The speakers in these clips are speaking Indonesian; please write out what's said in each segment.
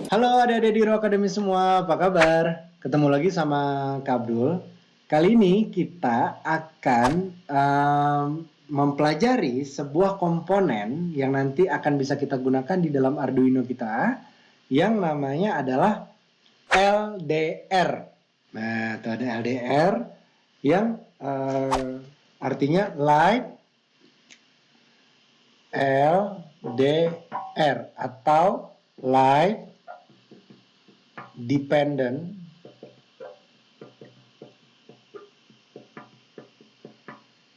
Halo adik-adik di Ruang Akademi semua, apa kabar? Ketemu lagi sama Kak Abdul. Kali ini kita akan mempelajari sebuah komponen yang nanti akan bisa kita gunakan di dalam Arduino kita, yang namanya adalah LDR. Nah, itu ada LDR yang artinya Light LDR atau Light Dependent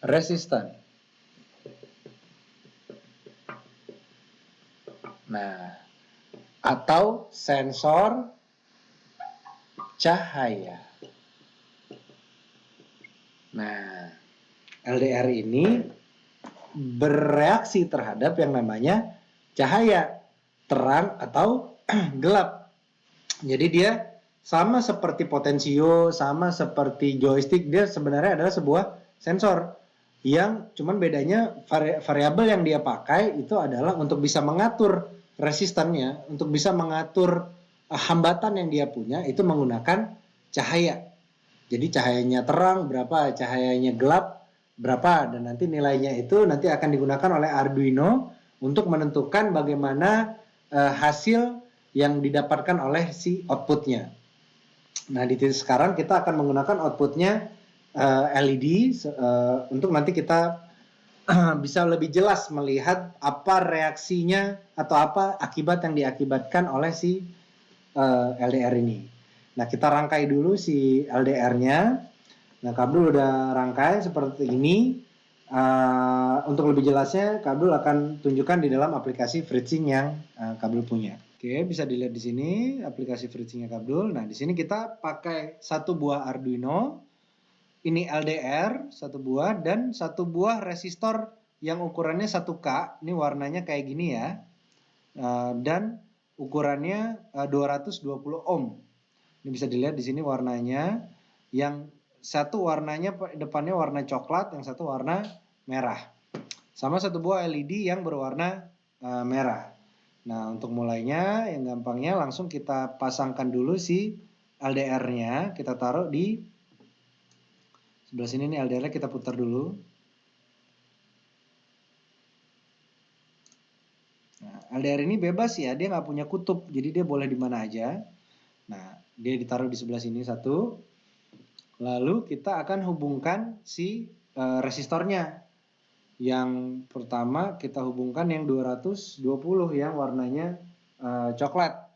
Resistant. Nah, atau sensor cahaya. Nah, LDR ini bereaksi terhadap yang namanya cahaya, terang atau gelap. Jadi dia sama seperti potensio, sama seperti joystick, dia sebenarnya adalah sebuah sensor yang cuman bedanya variabel yang dia pakai itu adalah untuk bisa mengatur resistannya, untuk bisa mengatur hambatan yang dia punya itu menggunakan cahaya. Jadi cahayanya terang berapa, cahayanya gelap berapa, dan nanti nilainya itu nanti akan digunakan oleh Arduino untuk menentukan bagaimana hasil yang didapatkan oleh si outputnya. Nah, di titik sekarang kita akan menggunakan outputnya LED untuk nanti kita bisa lebih jelas melihat apa reaksinya atau apa akibat yang diakibatkan oleh si LDR ini. Nah, kita rangkai dulu si LDR-nya. Nah, Kak Abdul udah rangkai seperti ini. Untuk lebih jelasnya, Kak Abdul akan tunjukkan di dalam aplikasi FreeSync yang Kak Abdul punya. Oke, bisa dilihat di sini aplikasi FreeSync-nya Kak Abdul. Nah, di sini kita pakai satu buah Arduino. Ini LDR satu buah dan satu buah resistor yang ukurannya 1K. Ini warnanya kayak gini ya. Dan ukurannya 220 ohm. Ini bisa dilihat di sini warnanya. Yang satu warnanya depannya warna coklat, yang satu warna merah. Sama satu buah LED yang berwarna merah. Nah, untuk mulainya yang gampangnya langsung kita pasangkan dulu si LDR-nya, kita taruh di sebelah sini nih LDR-nya, kita putar dulu. Nah, LDR ini bebas ya, dia nggak punya kutub, jadi dia boleh di mana aja. Nah, dia ditaruh di sebelah sini satu. Lalu kita akan hubungkan si resistornya. Yang pertama kita hubungkan yang 220 yang warnanya coklat.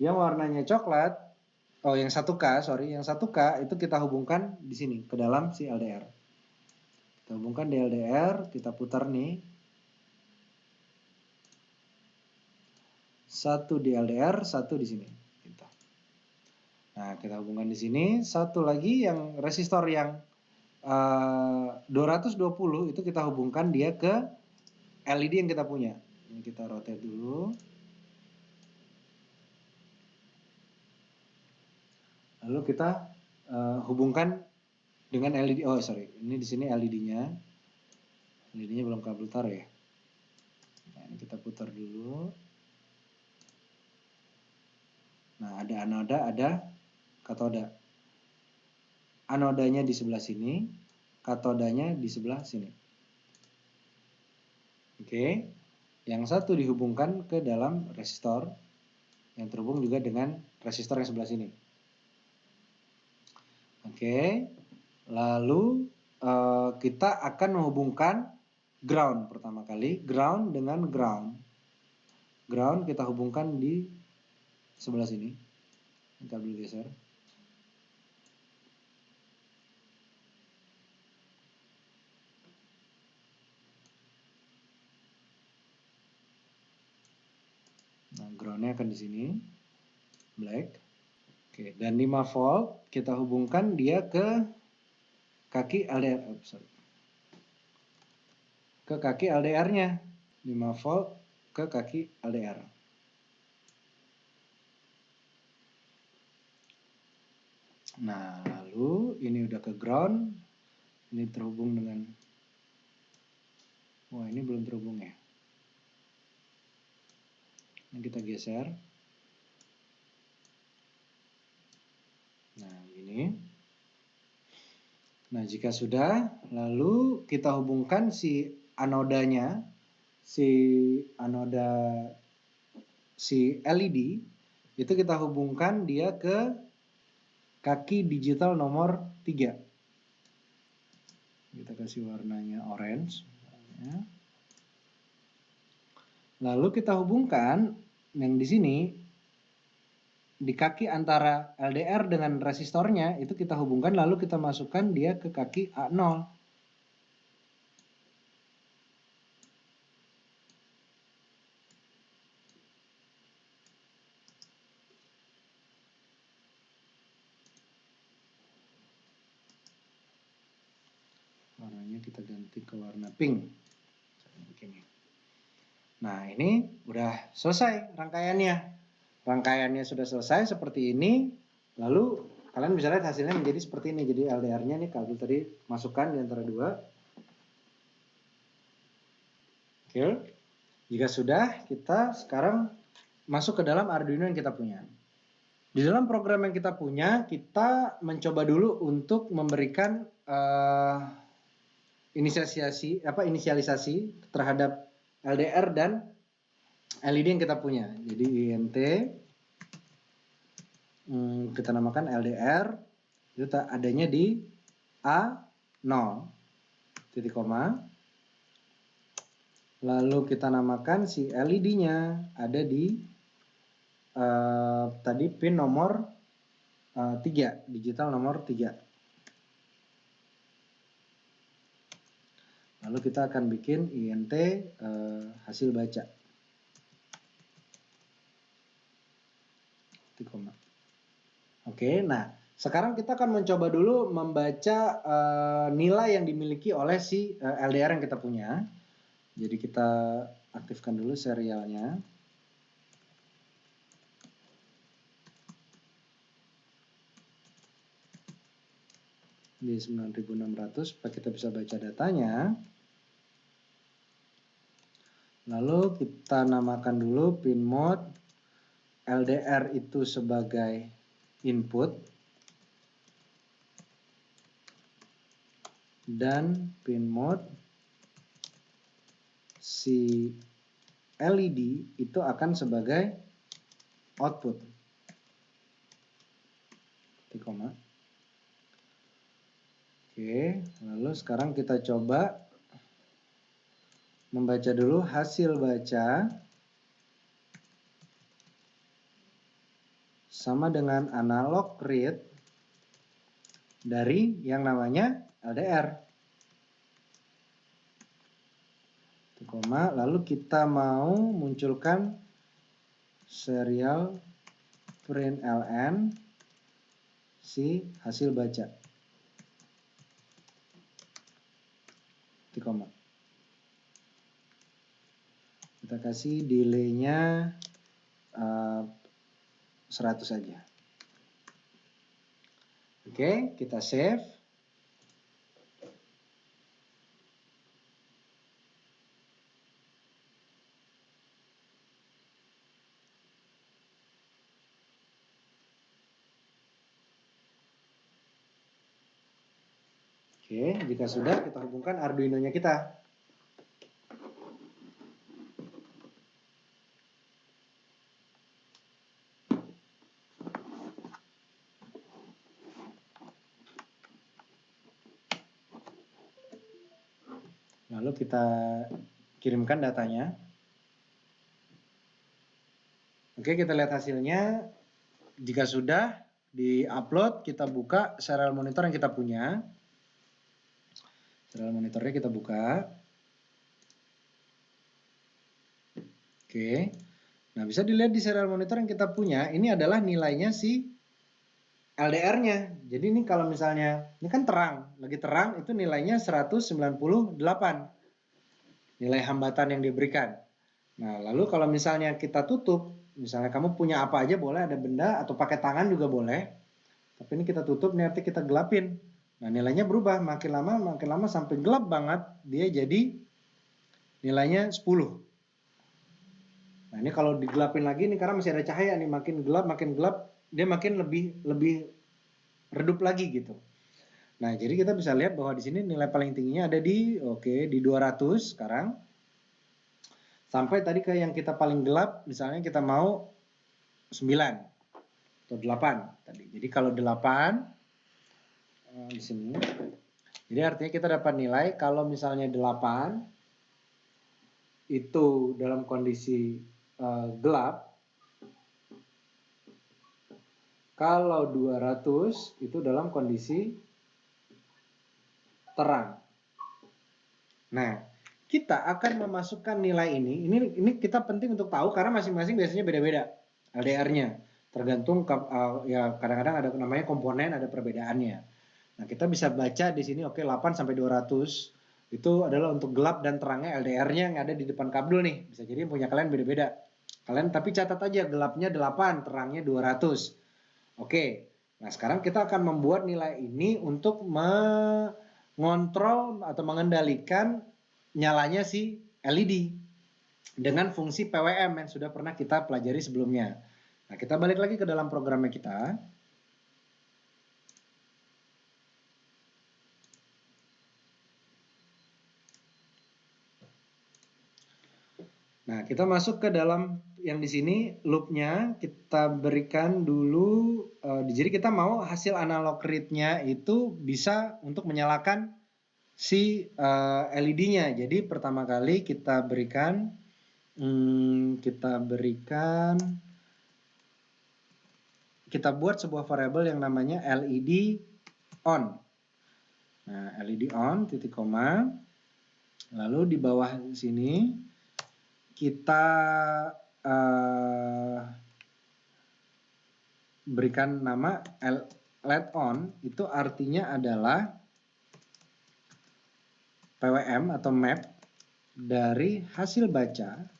Yang warnanya coklat, yang 1K, sorry, yang 1K itu kita hubungkan di sini ke dalam si LDR. Kita hubungkan di LDR, kita putar nih. Satu di LDR, satu di sini. Nah, kita hubungkan di sini. Satu lagi yang resistor yang 220 itu kita hubungkan dia ke LED yang kita punya. Ini kita rotate dulu. Lalu kita hubungkan dengan LED. Oh, sorry. Ini di sini LED-nya. LED-nya belum kabel taruh ya. Nah, ini kita putar dulu. Nah, ada anoda, ada katoda. Anodanya di sebelah sini, katodanya di sebelah sini. Oke. Yang satu dihubungkan ke dalam resistor yang terhubung juga dengan resistor yang sebelah sini. Oke. Lalu kita akan menghubungkan ground pertama kali, ground dengan ground. Ground kita hubungkan di sebelah sini. Kita kabel geser. Nah, groundnya akan di sini, black. Oke, dan 5 volt kita hubungkan dia ke kaki LDR. Ke kaki LDR-nya. 5 volt ke kaki LDR. Nah, lalu ini udah ke ground. Ini terhubung dengan, wah, ini belum terhubung ya. Yang kita geser. Nah, ini. Nah, jika sudah, lalu kita hubungkan si anodanya, si LED, itu kita hubungkan dia ke kaki digital nomor 3. Kita kasih warnanya orange. Lalu kita hubungkan yang di sini, di kaki antara LDR dengan resistornya, itu kita hubungkan, lalu kita masukkan dia ke kaki A0. Warnanya kita ganti ke warna pink. Nah, ini udah selesai rangkaiannya. Rangkaiannya sudah selesai seperti ini. Lalu kalian bisa lihat hasilnya menjadi seperti ini. Jadi LDR-nya nih kabel tadi masukkan di antara dua. Oke. Jika sudah, kita sekarang masuk ke dalam Arduino yang kita punya. Di dalam program yang kita punya, kita mencoba dulu untuk memberikan inisialisasi terhadap LDR dan LED yang kita punya. Jadi INT kita namakan LDR, itu adanya di A0 titik koma. Lalu kita namakan si LED-nya ada di tadi pin nomor 3, digital nomor 3. Lalu kita akan bikin INT hasil baca. Oke, nah sekarang kita akan mencoba dulu membaca nilai yang dimiliki oleh si LDR yang kita punya. Jadi kita aktifkan dulu serialnya. Di 9600 supaya kita bisa baca datanya. Lalu kita namakan dulu pin mode LDR itu sebagai input dan pin mode si LED itu akan sebagai output. Oke, lalu sekarang kita coba membaca dulu hasil baca sama dengan analog read dari yang namanya LDR. Lalu kita mau munculkan serial println si hasil baca. Kita kasih delay-nya 100 saja. Oke, kita save. Oke, jika sudah kita hubungkan Arduino-nya kita. Lalu kita kirimkan datanya. Oke, kita lihat hasilnya. Jika sudah di-upload, kita buka serial monitor yang kita punya. Serial monitornya kita buka. Oke. Nah, bisa dilihat di serial monitor yang kita punya, ini adalah nilainya si LDR-nya. Jadi ini kalau misalnya, ini kan terang, lagi terang itu nilainya 198. Nilai hambatan yang diberikan. Nah, lalu kalau misalnya kita tutup, misalnya kamu punya apa aja boleh, ada benda atau pakai tangan juga boleh. Tapi ini kita tutup, ini arti kita gelapin. Nah, nilainya berubah makin lama sampai gelap banget, dia jadi nilainya 10. Nah, Nah ini kalau digelapin lagi nih karena masih ada cahaya nih, makin gelap dia makin lebih redup lagi gitu. Nah jadi kita bisa lihat bahwa di sini nilai paling tingginya ada di di 200 sekarang. Sampai tadi ke yang kita paling gelap, misalnya kita mau 9 atau 8 tadi. Jadi kalau 8 di sini, jadi artinya kita dapat nilai kalau misalnya 8 itu dalam kondisi gelap, kalau 200 itu dalam kondisi terang. Nah, kita akan memasukkan nilai ini kita penting untuk tahu karena masing-masing biasanya beda-beda LDR-nya. Tergantung ya kadang-kadang ada namanya komponen, ada perbedaannya. Nah, kita bisa baca di sini 8 sampai 200 itu adalah untuk gelap dan terangnya LDR-nya yang ada di depan kabel nih. Bisa jadi punya kalian beda-beda. Kalian tapi catat aja gelapnya 8, terangnya 200. Oke. Nah, sekarang kita akan membuat nilai ini untuk mengontrol atau mengendalikan nyalanya si LED dengan fungsi PWM yang sudah pernah kita pelajari sebelumnya. Nah, kita balik lagi ke dalam programnya kita. Nah, kita masuk ke dalam yang di sini loopnya kita berikan dulu. Jadi kita mau hasil analog read-nya itu bisa untuk menyalakan si LED-nya. Jadi pertama kali kita berikan kita buat sebuah variabel yang namanya LED on. Nah, LED on titik koma. Lalu di bawah sini kita berikan nama LED on, itu artinya adalah PWM atau map dari hasil baca.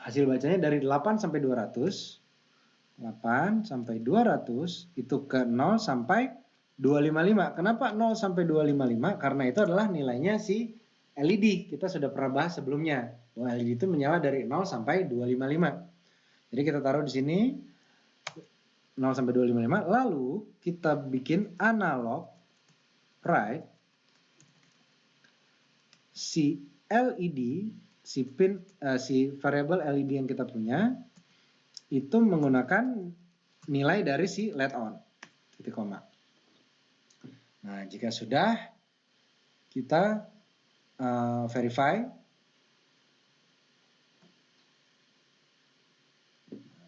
Hasil bacanya dari 8 sampai 200. 8 sampai 200 itu ke 0 sampai 255. Kenapa 0 sampai 255? Karena itu adalah nilainya si LED. Kita sudah pernah bahas sebelumnya bahwa LED itu menyala dari 0 sampai 255. Jadi kita taruh di sini 0 sampai 255. Lalu kita bikin analog write si LED, si variabel LED yang kita punya itu menggunakan nilai dari si LED on titik koma. Nah, jika sudah kita verify.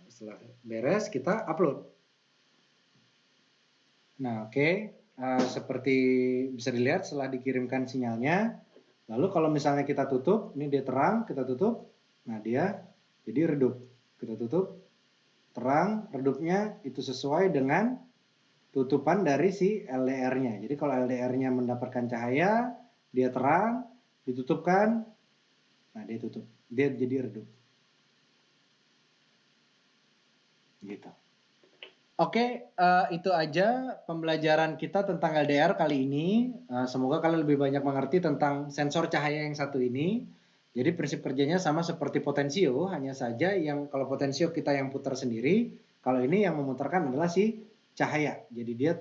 Setelah beres kita upload. Nah, seperti bisa dilihat setelah dikirimkan sinyalnya. Lalu kalau misalnya kita tutup, ini dia terang, kita tutup. Nah, dia jadi redup. Kita tutup. Terang, redupnya itu sesuai dengan tutupan dari si LDR-nya. Jadi kalau LDR-nya mendapatkan cahaya, dia terang, ditutupkan, nah dia tutup. Dia jadi redup. Gitu. Oke, itu aja pembelajaran kita tentang LDR kali ini. Semoga kalian lebih banyak mengerti tentang sensor cahaya yang satu ini. Jadi prinsip kerjanya sama seperti potensio, hanya saja yang kalau potensio kita yang putar sendiri, kalau ini yang memutarkan adalah si cahaya. Jadi dia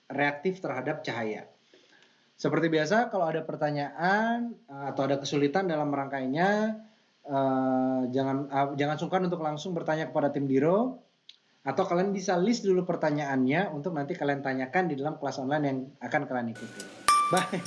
reaktif terhadap cahaya. Seperti biasa, kalau ada pertanyaan atau ada kesulitan dalam merangkainya, jangan sungkan untuk langsung bertanya kepada tim Diro, atau kalian bisa list dulu pertanyaannya untuk nanti kalian tanyakan di dalam kelas online yang akan kalian ikuti. Bye.